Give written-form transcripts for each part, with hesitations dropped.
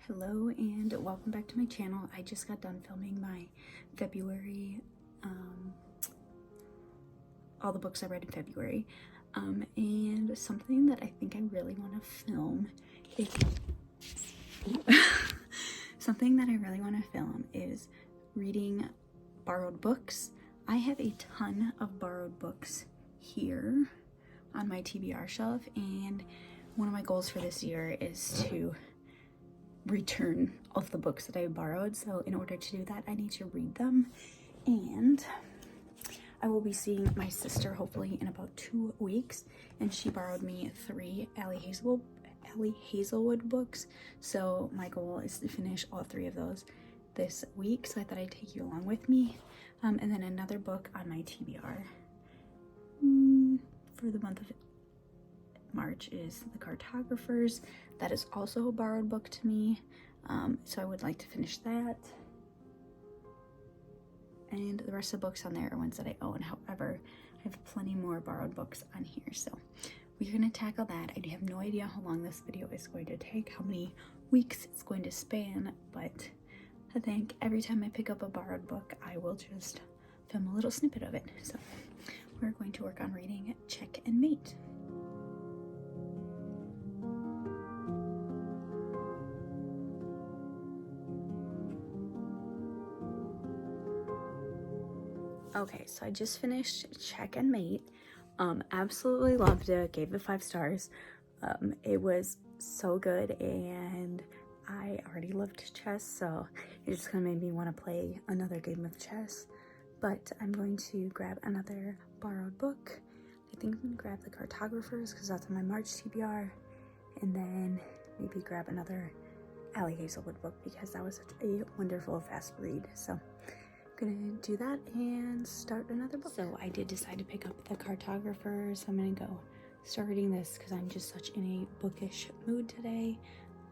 Hello and welcome back to my channel. I just got done filming my February, all the books I read in February, and something that I think I really want to film is something that I really want to film is reading borrowed books. I have a ton of borrowed books here on my TBR shelf, and one of my goals for this year is to return all of the books that I borrowed. So in order to do that, I need to read them, and I will be seeing my sister hopefully in about 2 weeks, and she borrowed me 3 Ali Hazelwood books. So my goal is to finish all 3 of those this week, so I thought I'd take you along with me. And then another book on my TBR for the month of March is The Cartographers. That is also a borrowed book to me, so I would like to finish that. And the rest of the books on there are ones that I own. However, I have plenty more borrowed books on here, so we're gonna tackle that. I have no idea how long this video is going to take, how many weeks it's going to span, but I think every time I pick up a borrowed book, I will just film a little snippet of it. So we're going to work on reading Check and Mate. Okay, so I just finished Check and Mate. Absolutely loved it, gave it 5 stars. It was so good, and I already loved chess, so it just kind of made me want to play another game of chess. But I'm going to grab another borrowed book. I think I'm going to grab The Cartographers because that's on my March TBR, and then maybe grab another Ali Hazelwood book because that was such a wonderful fast read. So gonna do that and start another book. So I did decide to pick up The Cartographers. I'm gonna go start reading this because I'm just such in a bookish mood today,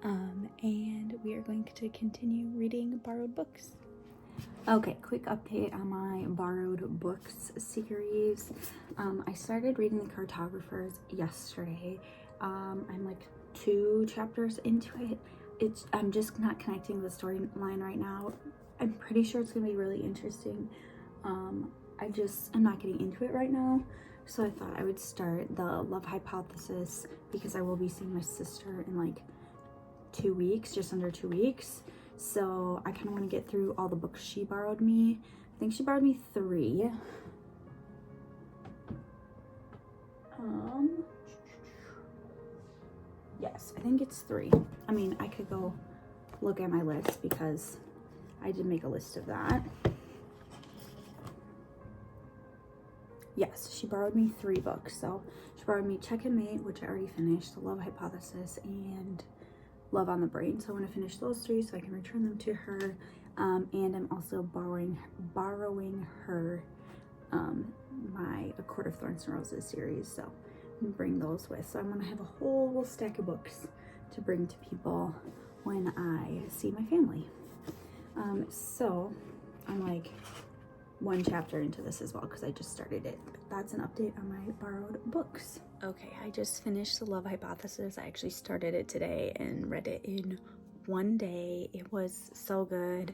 and we are going to continue reading borrowed books. Okay, quick update on my borrowed books series. I started reading The Cartographers yesterday. I'm like 2 chapters into it. I'm just not connecting the storyline right now. I'm pretty sure it's gonna be really interesting. I'm not getting into it right now, so I thought I would start the Love Hypothesis because I will be seeing my sister in like 2 weeks, just under 2 weeks. So I kind of want to get through all the books she borrowed me. I think she borrowed me 3. Yes, I think it's 3. I mean, I could go look at my list because I did make a list of that. Yes, she borrowed me 3 books. So she borrowed me Check and Mate, which I already finished, The Love Hypothesis, and Love on the Brain. So I want to finish those 3 so I can return them to her. And I'm also borrowing her my A Court of Thorns and Roses series. So I'm gonna bring those with. So I'm gonna have a whole stack of books to bring to people when I see my family. So I'm like 1 chapter into this as well because I just started it. But that's an update on my borrowed books. Okay, I just finished The Love Hypothesis. I actually started it today and read it in 1 day. It was so good.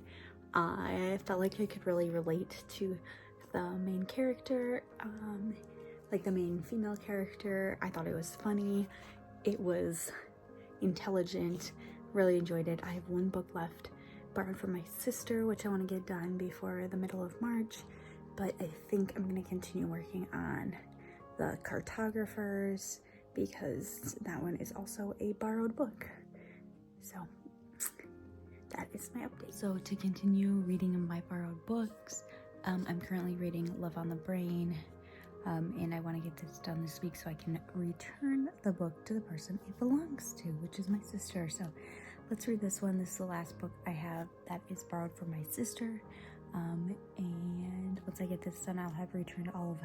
I felt like I could really relate to the main character, like the main female character. I thought it was funny. It was intelligent. Really enjoyed it. I have 1 book left borrowed from my sister, which I want to get done before the middle of March, but I think I'm going to continue working on The Cartographers because that one is also a borrowed book. So that is my update. So to continue reading my borrowed books, I'm currently reading Love on the Brain, and I want to get this done this week so I can return the book to the person it belongs to, which is my sister. So let's read this one. This is the last book I have that is borrowed from my sister. And once I get this done, I'll have returned all of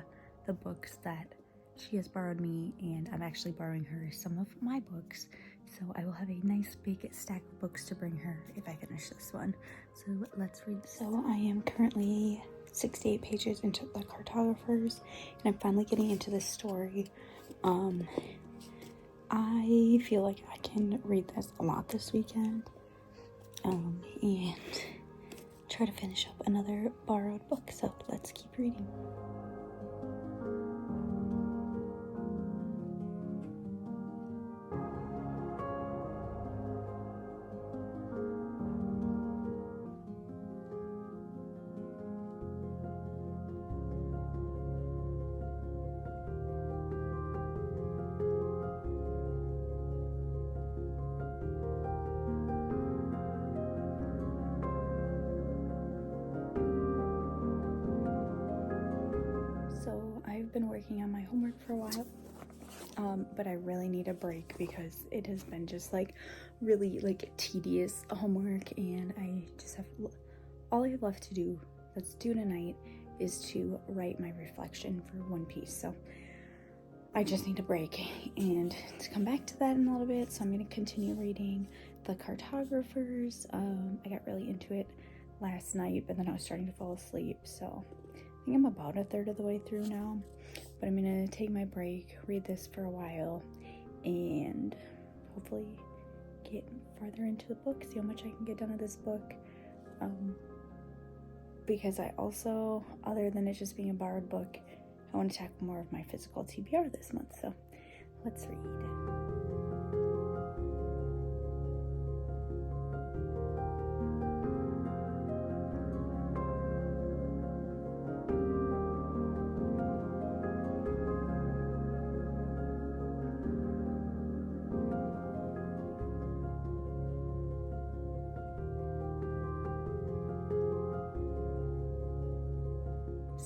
the books that she has borrowed me, and I'm actually borrowing her some of my books. So I will have a nice big stack of books to bring her if I finish this one. So let's read this. So I am currently 68 pages into The Cartographers, and I'm finally getting into this story. I feel like I can read this a lot this weekend. and try to finish up another borrowed book. So let's keep reading. So I've been working on my homework for a while, but I really need a break because it has been just like really like tedious homework, and I just have all I have left to do that's due tonight is to write my reflection for One Piece. So I just need a break and to come back to that in a little bit. So I'm going to continue reading The Cartographers. I got really into it last night, but then I was starting to fall asleep, so I think I'm about a third of the way through now, but I'm gonna take my break, read this for a while, and hopefully get farther into the book, see how much I can get done with this book, because I also, other than it just being a borrowed book, I want to tackle more of my physical TBR this month, so let's read.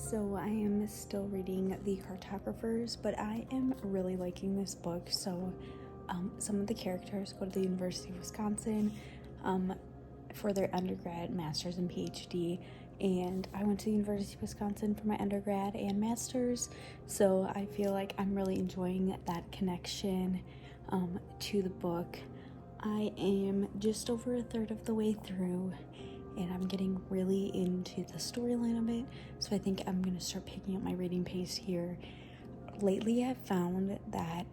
So I am still reading The Cartographers, but I am really liking this book. So some of the characters go to the University of Wisconsin for their undergrad, master's, and PhD. And I went to the University of Wisconsin for my undergrad and master's. So I feel like I'm really enjoying that connection to the book. I am just over a third of the way through, and I'm getting really into the storyline of it, so I think I'm gonna start picking up my reading pace here. Lately, I've found that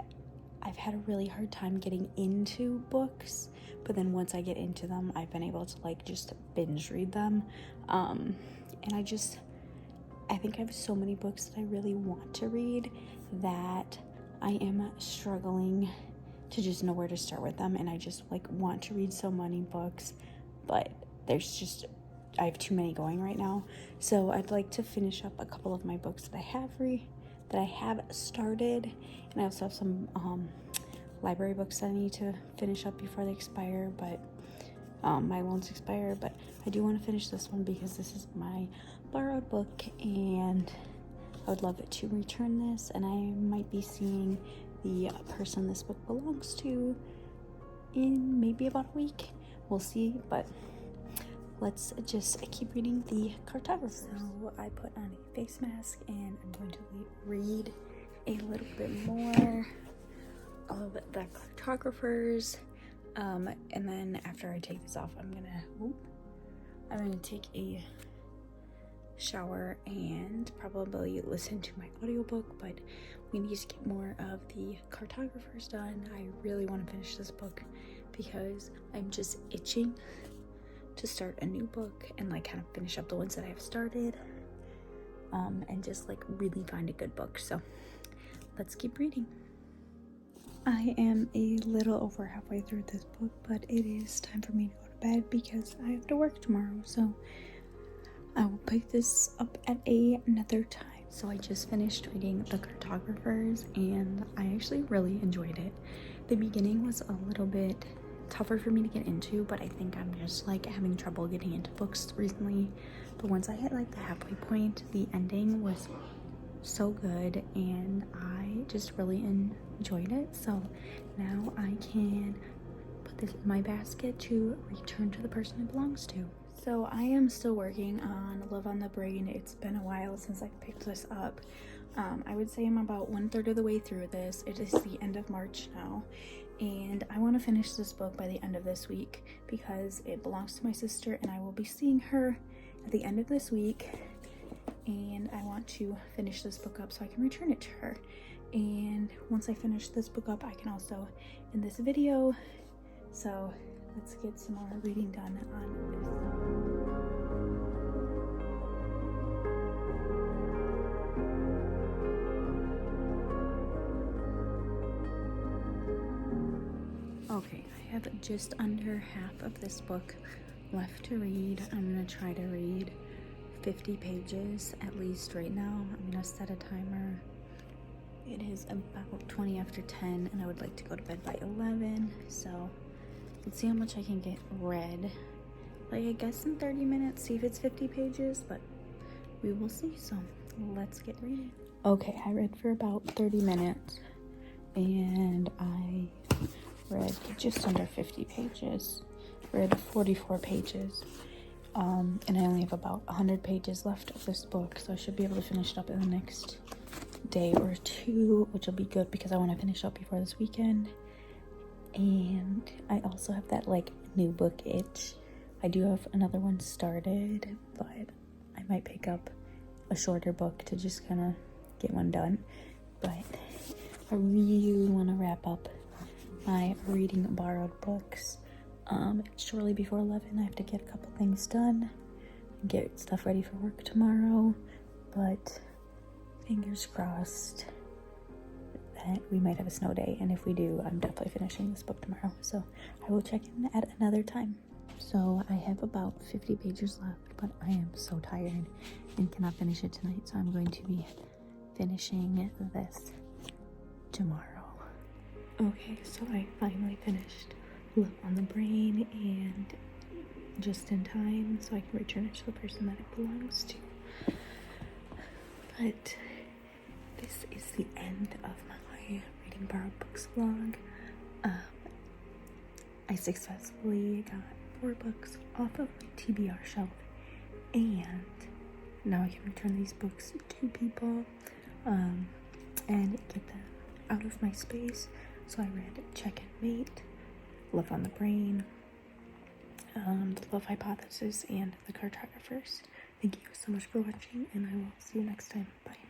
I've had a really hard time getting into books, but then once I get into them, I've been able to like just binge read them, and I think I have so many books that I really want to read that I am struggling to just know where to start with them, and I just like want to read so many books, but I have too many going right now. So I'd like to finish up a couple of my books that I have started, and I also have some library books that I need to finish up before they expire, but my loans expire. But I do want to finish this one because this is my borrowed book, and I would love to return this, and I might be seeing the person this book belongs to in maybe about a week. We'll see, but let's just keep reading The Cartographers. So I put on a face mask and I'm going to read a little bit more of The Cartographers, and then after I take this off, I'm gonna take a shower and probably listen to my audiobook, but we need to get more of The Cartographers done. I really want to finish this book because I'm just itching to start a new book and like kind of finish up the ones that I've started, and just like really find a good book. So let's keep reading. I am a little over halfway through this book, but it is time for me to go to bed because I have to work tomorrow, so I will pick this up at another time. So I just finished reading The Cartographers, and I actually really enjoyed it. The beginning was a little bit tougher for me to get into, but I think I'm just like having trouble getting into books recently. But once I hit like the halfway point, the ending was so good and I just really enjoyed it. So now I can put this in my basket to return to the person it belongs to. So I am still working on Love on the Brain. It's been a while since I picked this up. I would say I'm about 1/3 of the way through this. It is the end of March now, and I want to finish this book by the end of this week because it belongs to my sister and I will be seeing her at the end of this week, and I want to finish this book up so I can return it to her. And once I finish this book up, I can also end this video. So let's get some more reading done on this. Okay, I have just under half of this book left to read. I'm gonna try to read 50 pages at least right now. I'm gonna set a timer. It is about 20 after 10 and I would like to go to bed by 11, so let's see how much I can get read. Like, I guess in 30 minutes, see if it's 50 pages, but we will see. So let's get reading. Okay, I read for about 30 minutes and I read just under 50 pages. Read 44 pages. And I only have about 100 pages left of this book, so I should be able to finish it up in the next day or two, which will be good because I want to finish up before this weekend. And I also have that like new book itch. I do have another one started, but I might pick up a shorter book to just kind of get one done. But I really want to wrap up my reading borrowed books shortly before 11. I have to get a couple things done and get stuff ready for work tomorrow, but fingers crossed that we might have a snow day, and if we do, I'm definitely finishing this book tomorrow, so I will check in at another time. So I have about 50 pages left, but I am so tired and cannot finish it tonight, so I'm going to be finishing this tomorrow. Okay, so I finally finished Love on the Brain, and just in time so I can return it to the person that it belongs to. But this is the end of my reading borrowed books vlog. I successfully got 4 books off of my TBR shelf, and now I can return these books to people and get them out of my space. So I read Check and Mate, Love on the Brain, The Love Hypothesis, and The Cartographers. Thank you so much for watching, and I will see you next time. Bye.